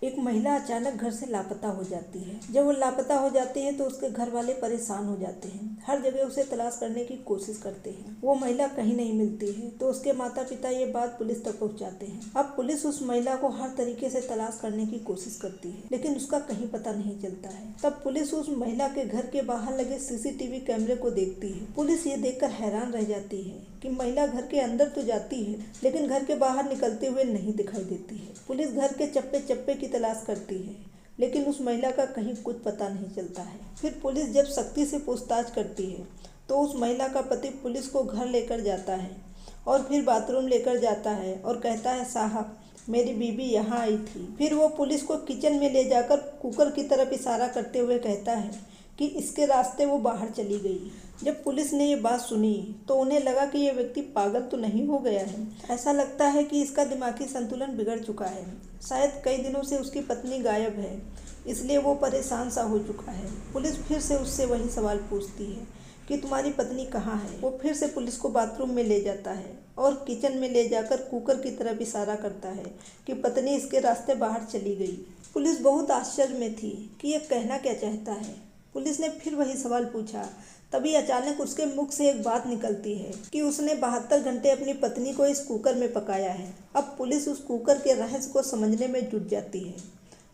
एक महिला अचानक घर से लापता हो जाती है। जब वो लापता हो जाती है तो उसके घर वाले परेशान हो जाते हैं। हर जगह उसे तलाश करने की कोशिश करते हैं। वो महिला कहीं नहीं मिलती है तो उसके माता पिता ये बात पुलिस तक पहुंचाते हैं। अब पुलिस उस महिला को हर तरीके से तलाश करने की कोशिश करती है, लेकिन उसका कहीं पता नहीं चलता है। तब पुलिस उस महिला के घर के बाहर लगे सीसीटीवी कैमरे को देखती है। पुलिस ये देखकर हैरान रह जाती है कि महिला घर के अंदर तो जाती है, लेकिन घर के बाहर निकलते हुए नहीं दिखाई देती है। पुलिस घर के चप्पे चप्पे की तलाश करती है, लेकिन उस महिला का कहीं कुछ पता नहीं चलता है। फिर पुलिस जब सख्ती से पूछताछ करती है तो उस महिला का पति पुलिस को घर लेकर जाता है और फिर बाथरूम लेकर जाता है और कहता है, साहब मेरी बीबी यहाँ आई थी। फिर वो पुलिस को किचन में ले जाकर कुकर की तरफ इशारा करते हुए कहता है कि इसके रास्ते वो बाहर चली गई। जब पुलिस ने ये बात सुनी तो उन्हें लगा कि ये व्यक्ति पागल तो नहीं हो गया है। ऐसा लगता है कि इसका दिमागी संतुलन बिगड़ चुका है। शायद कई दिनों से उसकी पत्नी गायब है, इसलिए वो परेशान सा हो चुका है। पुलिस फिर से उससे वही सवाल पूछती है कि तुम्हारी पत्नी कहाँ है। वो फिर से पुलिस को बाथरूम में ले जाता है और किचन में ले जाकर कुकर की तरफ इशारा करता है कि पत्नी इसके रास्ते बाहर चली गई। पुलिस बहुत आश्चर्य में थी कि ये कहना क्या चाहता है। पुलिस ने फिर वही सवाल पूछा। तभी अचानक उसके मुख से एक बात निकलती है कि उसने 72 घंटे अपनी पत्नी को इस कुकर में पकाया है। अब पुलिस उस कुकर के रहस्य को समझने में जुट जाती है।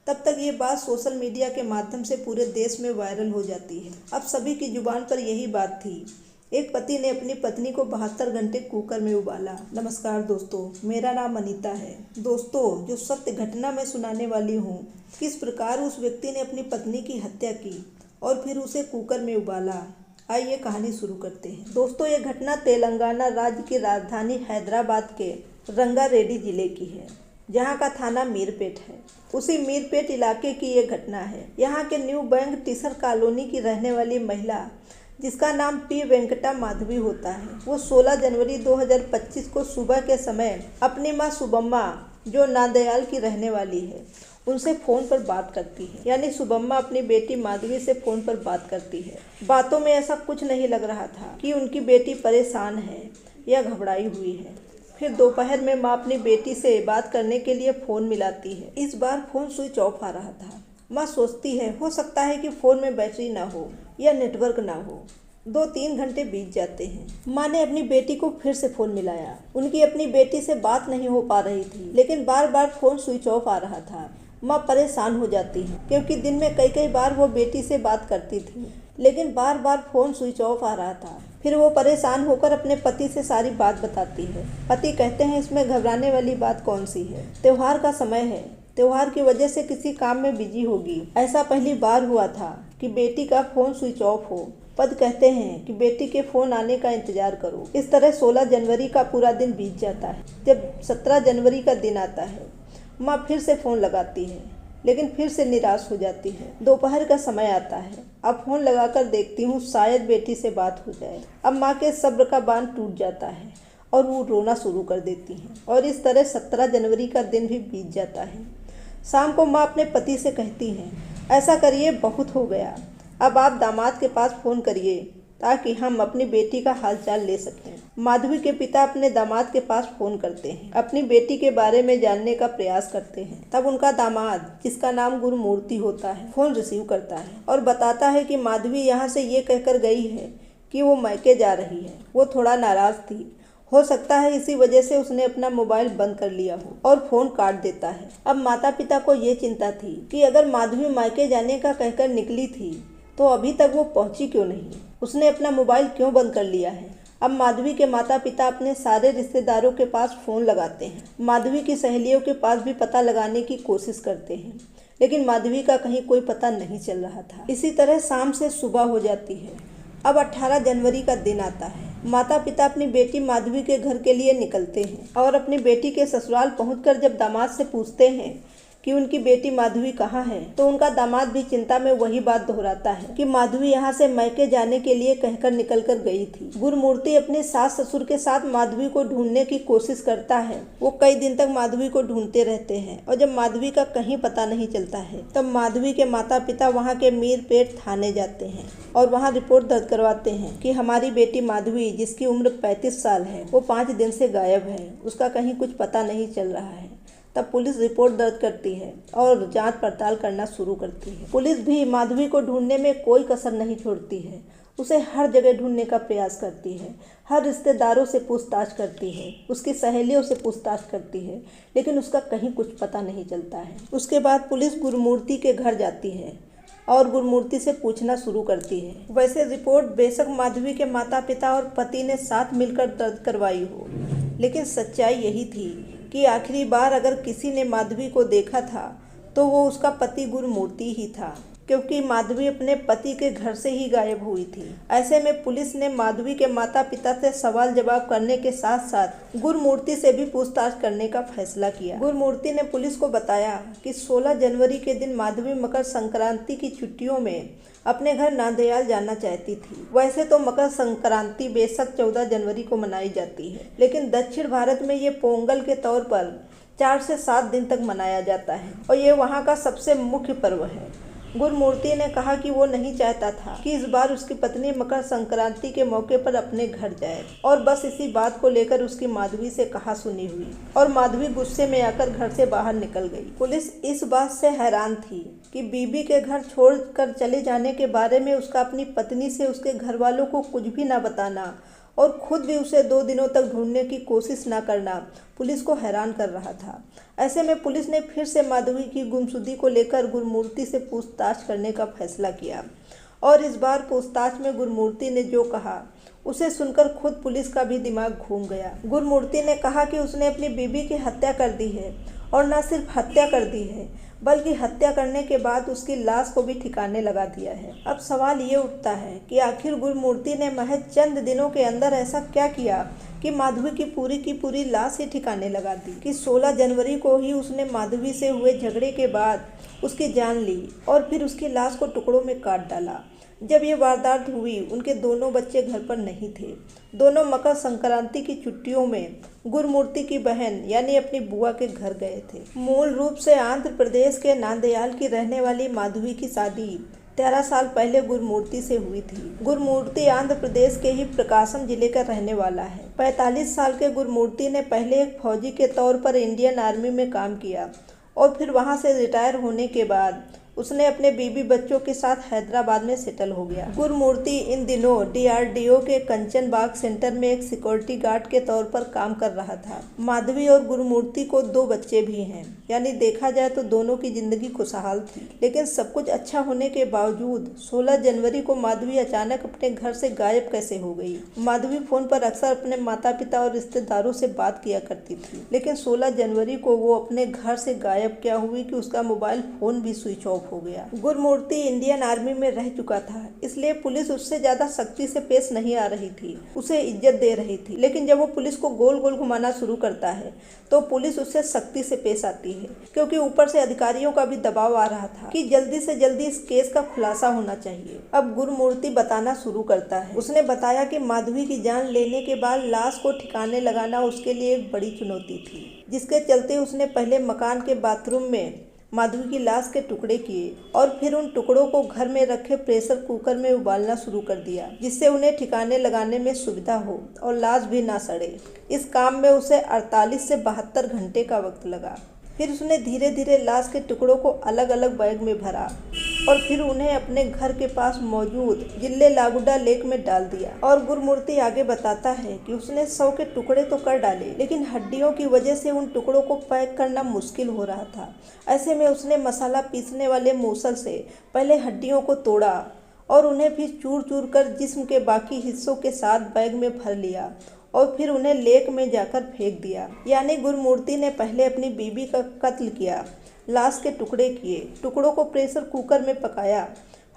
तब तक ये बात सोशल मीडिया के माध्यम से पूरे देश में वायरल हो जाती है। अब सभी की जुबान पर यही बात थी। एक पति ने अपनी पत्नी को 72 घंटे कुकर में उबाला। नमस्कार दोस्तों, मेरा नाम अनीता है। दोस्तों, जो सत्य घटना मैं सुनाने वाली हूँ, किस प्रकार उस व्यक्ति ने अपनी पत्नी की हत्या की और फिर उसे कुकर में उबाला, आइए कहानी शुरू करते हैं। दोस्तों, ये घटना तेलंगाना राज्य की राजधानी हैदराबाद के रंगारेड्डी जिले की है, जहाँ का थाना मीरपेट है। उसी मीरपेट इलाके की ये घटना है। यहाँ के न्यू बैंक टीसर कॉलोनी की रहने वाली महिला, जिसका नाम पी वेंकटा माधवी होता है, वो 16 जनवरी 2025 को सुबह के समय अपनी माँ सुबम्मा, जो नांदयाल की रहने वाली है, उनसे फ़ोन पर बात करती है। यानी सुबम्मा अपनी बेटी माधवी से फ़ोन पर बात करती है। बातों में ऐसा कुछ नहीं लग रहा था कि उनकी बेटी परेशान है या घबराई हुई है। फिर दोपहर में माँ अपनी बेटी से बात करने के लिए फ़ोन मिलाती है। इस बार फ़ोन स्विच ऑफ आ रहा था। माँ सोचती है, हो सकता है कि फ़ोन में बैटरी ना हो या नेटवर्क ना हो। 2-3 घंटे बीत जाते हैं। माँ ने अपनी बेटी को फिर से फ़ोन मिलाया। उनकी अपनी बेटी से बात नहीं हो पा रही थी, लेकिन बार बार फ़ोन स्विच ऑफ आ रहा था। माँ परेशान हो जाती है, क्योंकि दिन में कई बार वो बेटी से बात करती थी, लेकिन बार बार फ़ोन स्विच ऑफ आ रहा था। फिर वो परेशान होकर अपने पति से सारी बात बताती है। पति कहते हैं, इसमें घबराने वाली बात कौन सी है, त्योहार का समय है, त्योहार की वजह से किसी काम में बिजी होगी। ऐसा पहली बार हुआ था कि बेटी का फ़ोन स्विच ऑफ हो। पति कहते हैं कि बेटी के फ़ोन आने का इंतजार करो। इस तरह 16 जनवरी का पूरा दिन बीत जाता है। जब 17 जनवरी का दिन आता है, माँ फिर से फ़ोन लगाती है, लेकिन फिर से निराश हो जाती है। दोपहर का समय आता है। अब फ़ोन लगाकर देखती हूँ, शायद बेटी से बात हो जाए। अब माँ के सब्र का बांध टूट जाता है और वो रोना शुरू कर देती हैं। और इस तरह 17 जनवरी का दिन भी बीत जाता है। शाम को माँ अपने पति से कहती हैं, ऐसा करिए, बहुत हो गया, अब आप दामाद के पास फ़ोन करिए ताकि हम अपनी बेटी का हालचाल ले सकें। माधवी के पिता अपने दामाद के पास फ़ोन करते हैं, अपनी बेटी के बारे में जानने का प्रयास करते हैं। तब उनका दामाद, जिसका नाम गुरुमूर्ति होता है, फ़ोन रिसीव करता है और बताता है कि माधवी यहाँ से ये कहकर गई है कि वो मायके जा रही है। वो थोड़ा नाराज़ थी। हो सकता है इसी वजह से उसने अपना मोबाइल बंद कर लिया हो और फ़ोन काट देता है। अब माता पिता को ये चिंता थी कि अगर माधवी मायके जाने का कहकर निकली थी तो अभी तक वो पहुंची क्यों नहीं, उसने अपना मोबाइल क्यों बंद कर लिया है। अब माधवी के माता पिता अपने सारे रिश्तेदारों के पास फ़ोन लगाते हैं। माधवी की सहेलियों के पास भी पता लगाने की कोशिश करते हैं, लेकिन माधवी का कहीं कोई पता नहीं चल रहा था। इसी तरह शाम से सुबह हो जाती है। अब 18 जनवरी का दिन आता है। माता पिता अपनी बेटी माधवी के घर के लिए निकलते हैं और अपनी बेटी के ससुराल पहुंचकर जब दामाद से पूछते हैं कि उनकी बेटी माधवी कहाँ है, तो उनका दामाद भी चिंता में वही बात दोहराता है कि माधवी यहाँ से मायके जाने के लिए कहकर निकल कर गई थी। गुरुमूर्ति अपने सास ससुर के साथ माधवी को ढूंढने की कोशिश करता है। वो कई दिन तक माधवी को ढूंढते रहते हैं और जब माधवी का कहीं पता नहीं चलता है, तब माधवी के माता पिता वहाँ के मीरपेट थाने जाते हैं और वहाँ रिपोर्ट दर्ज करवाते हैं कि हमारी बेटी माधवी, जिसकी उम्र 35 साल है, वो 5 दिन से गायब है, उसका कहीं कुछ पता नहीं चल रहा है। तब पुलिस रिपोर्ट दर्ज करती है और जांच पड़ताल करना शुरू करती है। पुलिस भी माधवी को ढूंढने में कोई कसर नहीं छोड़ती है। उसे हर जगह ढूंढने का प्रयास करती है, हर रिश्तेदारों से पूछताछ करती है, उसकी सहेलियों से पूछताछ करती है, लेकिन उसका कहीं कुछ पता नहीं चलता है। उसके बाद पुलिस गुरमूर्ति के घर जाती है और गुरमूर्ति से पूछना शुरू करती है। वैसे रिपोर्ट बेशक माधवी के माता पिता और पति ने साथ मिलकर दर्ज करवाई हो, लेकिन सच्चाई यही थी कि आखिरी बार अगर किसी ने माधवी को देखा था तो वो उसका पति गुरमूर्ति ही था, क्योंकि माधवी अपने पति के घर से ही गायब हुई थी। ऐसे में पुलिस ने माधवी के माता पिता से सवाल जवाब करने के साथ साथ गुरमूर्ति से भी पूछताछ करने का फैसला किया। गुरमूर्ति ने पुलिस को बताया कि 16 जनवरी के दिन माधवी मकर संक्रांति की छुट्टियों में अपने घर नांदयाल जाना चाहती थी। वैसे तो मकर संक्रांति बेशक 14 जनवरी को मनाई जाती है, लेकिन दक्षिण भारत में ये पोंगल के तौर पर 4 से 7 दिन तक मनाया जाता है और ये वहाँ का सबसे मुख्य पर्व है। गुरमूर्ति ने कहा कि वो नहीं चाहता था कि इस बार उसकी पत्नी मकर संक्रांति के मौके पर अपने घर जाए, और बस इसी बात को लेकर उसकी माधवी से कहा सुनी हुई और माधवी गुस्से में आकर घर से बाहर निकल गई। पुलिस इस बात से हैरान थी कि बीबी के घर छोड़कर चले जाने के बारे में उसका अपनी पत्नी से उसके घर वालों को कुछ भी न बताना और खुद भी उसे 2 दिनों तक ढूंढने की कोशिश न करना पुलिस को हैरान कर रहा था। ऐसे में पुलिस ने फिर से माधवी की गुमशुदगी को लेकर गुरमूर्ति से पूछताछ करने का फैसला किया, और इस बार पूछताछ में गुरमूर्ति ने जो कहा उसे सुनकर खुद पुलिस का भी दिमाग घूम गया। गुरमूर्ति ने कहा कि उसने अपनी बीबी की हत्या कर दी है, और न सिर्फ हत्या कर दी है बल्कि हत्या करने के बाद उसकी लाश को भी ठिकाने लगा दिया है। अब सवाल ये उठता है कि आखिर गुरमूर्ति ने महज चंद दिनों के अंदर ऐसा क्या किया कि माधवी की पूरी लाश ही ठिकाने लगा दी, कि 16 जनवरी को ही उसने माधवी से हुए झगड़े के बाद उसकी जान ली और फिर उसकी लाश को टुकड़ों में काट डाला। जब ये वारदात हुई उनके दोनों बच्चे घर पर नहीं थे। दोनों मकर संक्रांति की छुट्टियों में गुरमूर्ति की बहन यानी अपनी बुआ के घर गए थे। मूल रूप से आंध्र प्रदेश के नांदयाल की रहने वाली माधवी की शादी 13 साल पहले गुरमूर्ति से हुई थी। गुरमूर्ति आंध्र प्रदेश के ही प्रकाशम जिले का रहने वाला है। 45 साल के गुरमूर्ति ने पहले एक फौजी के तौर पर इंडियन आर्मी में काम किया और फिर वहां से रिटायर होने के बाद उसने अपने बीबी बच्चों के साथ हैदराबाद में सेटल हो गया। गुरमूर्ति इन दिनों DRDO के कंचन बाग सेंटर में एक सिक्योरिटी गार्ड के तौर पर काम कर रहा था। माधवी और गुरमूर्ति को 2 बच्चे भी हैं, यानी देखा जाए तो दोनों की जिंदगी खुशहाल थी। लेकिन सब कुछ अच्छा होने के बावजूद 16 जनवरी को माधवी अचानक अपने घर से गायब कैसे हो गई। माधवी फोन पर अक्सर अपने माता पिता और रिश्तेदारों से बात किया करती थी, लेकिन 16 जनवरी को वो अपने घर से गायब क्या हुई कि उसका मोबाइल फोन भी स्विच ऑफ हो गया। गुरमूर्ति इंडियन आर्मी में रह चुका था, इसलिए पुलिस उससे ज्यादा सख्ती से पेश नहीं आ रही थी, उसे इज्जत दे रही थी। लेकिन जब वो पुलिस को गोल गोल घुमाना शुरू करता है तो पुलिस उससे सख्ती से पेश आती है, क्योंकि ऊपर से अधिकारियों का भी दबाव आ रहा था कि जल्दी से जल्दी इस केस का खुलासा होना चाहिए। अब गुरमूर्ति बताना शुरू करता है। उसने बताया कि माधवी की जान लेने के बाद लाश को ठिकाने लगाना उसके लिए एक बड़ी चुनौती थी, जिसके चलते उसने पहले मकान के बाथरूम में माधवी की लाश के टुकड़े किए और फिर उन टुकड़ों को घर में रखे प्रेशर कुकर में उबालना शुरू कर दिया, जिससे उन्हें ठिकाने लगाने में सुविधा हो और लाश भी ना सड़े। इस काम में उसे 48 से 72 घंटे का वक्त लगा। फिर उसने धीरे धीरे लाश के टुकड़ों को अलग अलग बैग में भरा और फिर उन्हें अपने घर के पास मौजूद जिले लागुडा लेक में डाल दिया। और गुरमूर्ति आगे बताता है कि उसने 100 के टुकड़े तो कर डाले, लेकिन हड्डियों की वजह से उन टुकड़ों को पैक करना मुश्किल हो रहा था। ऐसे में उसने मसाला पीसने वाले मूसल से पहले हड्डियों को तोड़ा और उन्हें फिर चूर चूर कर जिस्म के बाकी हिस्सों के साथ बैग में भर लिया और फिर उन्हें लेक में जाकर फेंक दिया। यानी गुरमूर्ति ने पहले अपनी बीबी का कत्ल किया, लाश के टुकड़े किए, टुकड़ों को प्रेशर कुकर में पकाया,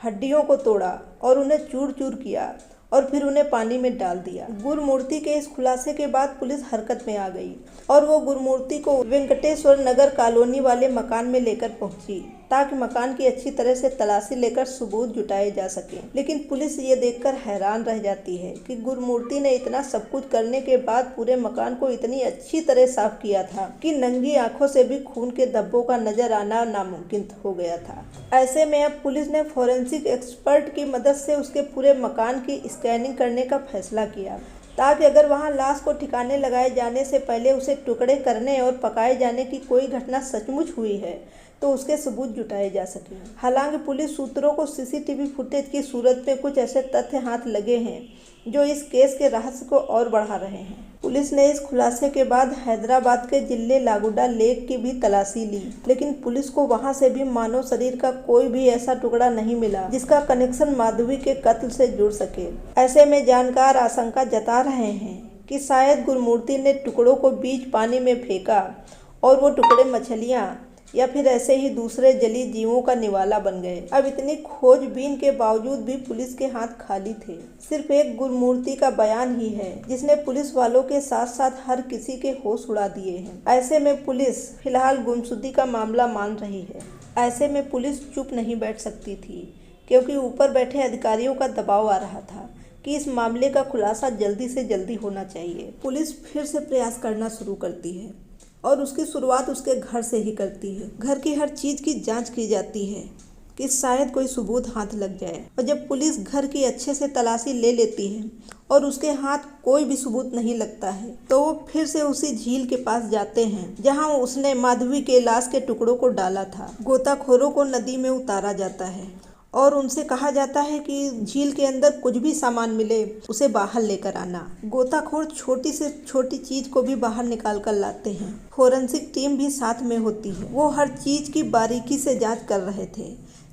हड्डियों को तोड़ा और उन्हें चूर चूर किया और फिर उन्हें पानी में डाल दिया। गुरमूर्ति के इस खुलासे के बाद पुलिस हरकत में आ गई और वो गुरमूर्ति को वेंकटेश्वर नगर कॉलोनी वाले मकान में लेकर पहुंची ताकि मकान की अच्छी तरह से तलाशी लेकर सबूत जुटाए जा सके। लेकिन पुलिस ये देखकर हैरान रह जाती है कि गुरमूर्ति ने इतना सब कुछ करने के बाद पूरे मकान को इतनी अच्छी तरह साफ किया था कि नंगी आंखों से भी खून के धब्बों का नजर आना नामुमकिन हो गया था। ऐसे में अब पुलिस ने फॉरेंसिक एक्सपर्ट की मदद से उसके पूरे मकान की स्कैनिंग करने का फैसला किया। ताकि अगर वहां लाश को ठिकाने लगाए जाने से पहले उसे टुकड़े करने और पकाए जाने की कोई घटना सचमुच हुई है तो उसके सबूत जुटाए जा सके। हालांकि पुलिस सूत्रों को सीसीटीवी फुटेज की सूरत में कुछ ऐसे तथ्य हाथ लगे हैं जो इस केस के रहस्य को और बढ़ा रहे हैं। पुलिस ने इस खुलासे के बाद हैदराबाद के जिले लागुडा लेक की भी तलाशी ली, लेकिन पुलिस को वहां से भी मानव शरीर का कोई भी ऐसा टुकड़ा नहीं मिला जिसका कनेक्शन माधवी के कत्ल से जुड़ सके। ऐसे में जानकार आशंका जता रहे हैं कि शायद गुरुमूर्ति ने टुकड़ों को बीच पानी में फेंका और वो टुकड़े मछलियां या फिर ऐसे ही दूसरे जलीय जीवों का निवाला बन गए। अब इतनी खोजबीन के बावजूद भी पुलिस के हाथ खाली थे। सिर्फ एक गुरुमूर्ति का बयान ही है जिसने पुलिस वालों के साथ साथ हर किसी के होश उड़ा दिए हैं। ऐसे में पुलिस फिलहाल गुमशुदगी का मामला मान रही है। ऐसे में पुलिस चुप नहीं बैठ सकती थी क्योंकि ऊपर बैठे अधिकारियों का दबाव आ रहा था कि इस मामले का खुलासा जल्दी से जल्दी होना चाहिए। पुलिस फिर से प्रयास करना शुरू करती है और उसकी शुरुआत उसके घर से ही करती है। घर की हर चीज़ की जांच की जाती है कि शायद कोई सबूत हाथ लग जाए। और जब पुलिस घर की अच्छे से तलाशी ले लेती है और उसके हाथ कोई भी सबूत नहीं लगता है तो वो फिर से उसी झील के पास जाते हैं जहां उसने माधवी के लाश के टुकड़ों को डाला था। गोताखोरों को नदी में उतारा जाता है और उनसे कहा जाता है कि झील के अंदर कुछ भी सामान मिले उसे बाहर लेकर आना। गोताखोर छोटी से छोटी चीज को भी बाहर निकाल कर लाते हैं। फोरेंसिक टीम भी साथ में होती है। वो हर चीज की बारीकी से जांच कर रहे थे।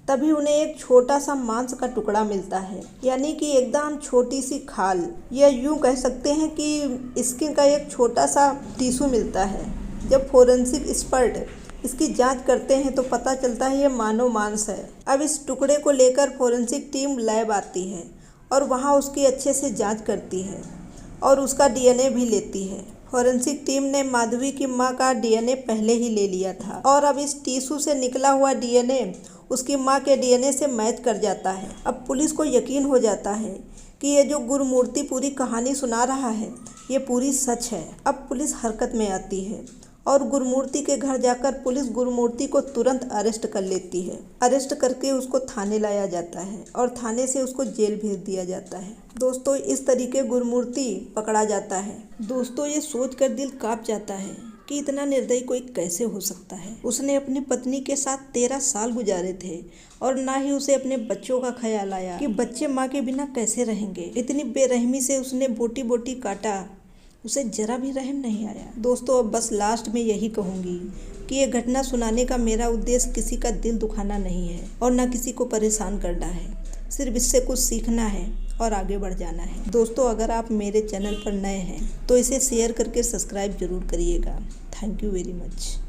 तभी उन्हें एक छोटा सा मांस का टुकड़ा मिलता है, यानी कि एकदम छोटी सी खाल, या यूं कह सकते हैं कि स्किन का एक छोटा सा टिश्यू मिलता है। जब फोरेंसिक एक्सपर्ट इसकी जांच करते हैं तो पता चलता है ये मानव मांस है। अब इस टुकड़े को लेकर फोरेंसिक टीम लैब आती है और वहां उसकी अच्छे से जांच करती है और उसका डीएनए भी लेती है। फोरेंसिक टीम ने माधवी की मां का डीएनए पहले ही ले लिया था और अब इस टिश्यू से निकला हुआ डीएनए उसकी मां के डीएनए से मैच कर जाता है। अब पुलिस को यकीन हो जाता है कि ये जो गुरुमूर्ति पूरी कहानी सुना रहा है ये पूरी सच है। अब पुलिस हरकत में आती है और गुरुमूर्ति के घर जाकर पुलिस गुरुमूर्ति को तुरंत अरेस्ट कर लेती है। अरेस्ट करके उसको थाने लाया जाता है और थाने से उसको जेल भेज दिया जाता है। दोस्तों, इस तरीके गुरुमूर्ति पकड़ा जाता है। दोस्तों, ये सोचकर दिल कांप जाता है कि इतना निर्दयी कोई कैसे हो सकता है। उसने अपनी पत्नी के साथ 13 साल गुजारे थे और ना ही उसे अपने बच्चों का ख्याल आया कि बच्चे माँ के बिना कैसे रहेंगे। इतनी बेरहमी से उसने बोटी बोटी काटा, उसे जरा भी रहम नहीं आया। दोस्तों, अब बस लास्ट में यही कहूँगी कि ये घटना सुनाने का मेरा उद्देश्य किसी का दिल दुखाना नहीं है और ना किसी को परेशान करना है। सिर्फ इससे कुछ सीखना है और आगे बढ़ जाना है। दोस्तों, अगर आप मेरे चैनल पर नए हैं तो इसे शेयर करके सब्सक्राइब जरूर करिएगा। Thank you very much.